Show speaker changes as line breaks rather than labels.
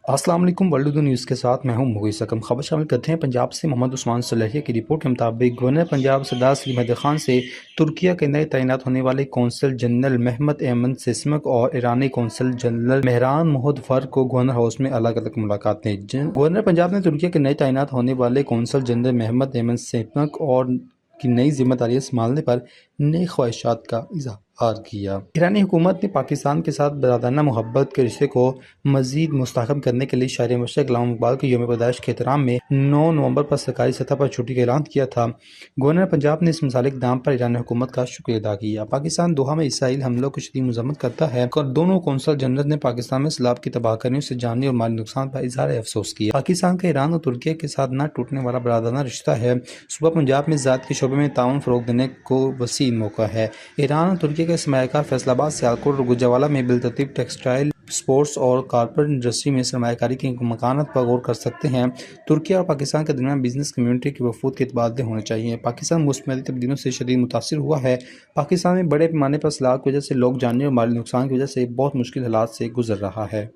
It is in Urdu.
السلام علیکم، ورلڈ اردو نیوز کے ساتھ میں ہوں مغیث اکرم۔ خبر شامل کرتے ہیں پنجاب سے محمد عثمان صلیحیہ کی رپورٹ کے مطابق گورنر پنجاب سردار سلیم مہدی خان سے ترکیہ کے نئے تعینات ہونے والے قونصل جنرل محمد ایمن سیسمک اور ایرانی قونصل جنرل مہران محدفر کو گورنر ہاؤس میں الگ الگ ملاقاتیں۔ گورنر پنجاب نے ترکیہ کے نئے تعینات ہونے والے قونصل جنرل محمد ایمن سیسمک اور کی نئی ذمہ داریاں سنبھالنے پر نئی خواہشات کا اظہار کیا۔ ایرانی حکومت نے پاکستان کے ساتھ برادرانہ محبت کے رشتے کو مزید مستحکم کرنے کے لیے شہر مشرق علامہ اقبال کے یوم پیدائش کے احترام میں 9 نومبر پر سرکاری سطح پر چھٹی کا اعلان کیا تھا۔ گورنر پنجاب نے اس مثال اقدام پر ایرانی حکومت کا شکریہ ادا کیا۔ پاکستان دوحہ میں اسرائیلی حملوں کی شدید مذمت کرتا ہے اور دونوں قونصل جنرل نے پاکستان میں سیلاب کی تباہ کاریوں سے جانی اور مالی نقصان پر اظہار افسوس کیا۔ پاکستان کا ایران اور ترکیہ کے ساتھ نہ ٹوٹنے والا برادرانہ رشتہ ہے۔ صوبہ پنجاب میں زراعت کے شعبے میں تعاون فروغ دینے کو وسیع موقع ہے۔ ایران اور ترکیہ کے سرمایہ کار فیصل آباد، سیالکوٹ اور گوجرانوالہ میں بالترتیب ٹیکسٹائل، اسپورٹس اور کارپوریٹ انڈسٹری میں سرمایہ کاری کی مکانت پر غور کر سکتے ہیں۔ ترکیہ اور پاکستان کے درمیان بزنس کمیونٹی کے وفود کے تبادلے ہونے چاہیے۔ پاکستان موسمیاتی تبدیلیوں سے شدید متاثر ہوا ہے۔ پاکستان میں بڑے پیمانے پر سیلاب کی وجہ سے لوگ جانی اور مالی نقصان کی وجہ سے بہت مشکل حالات سے گزر رہا ہے۔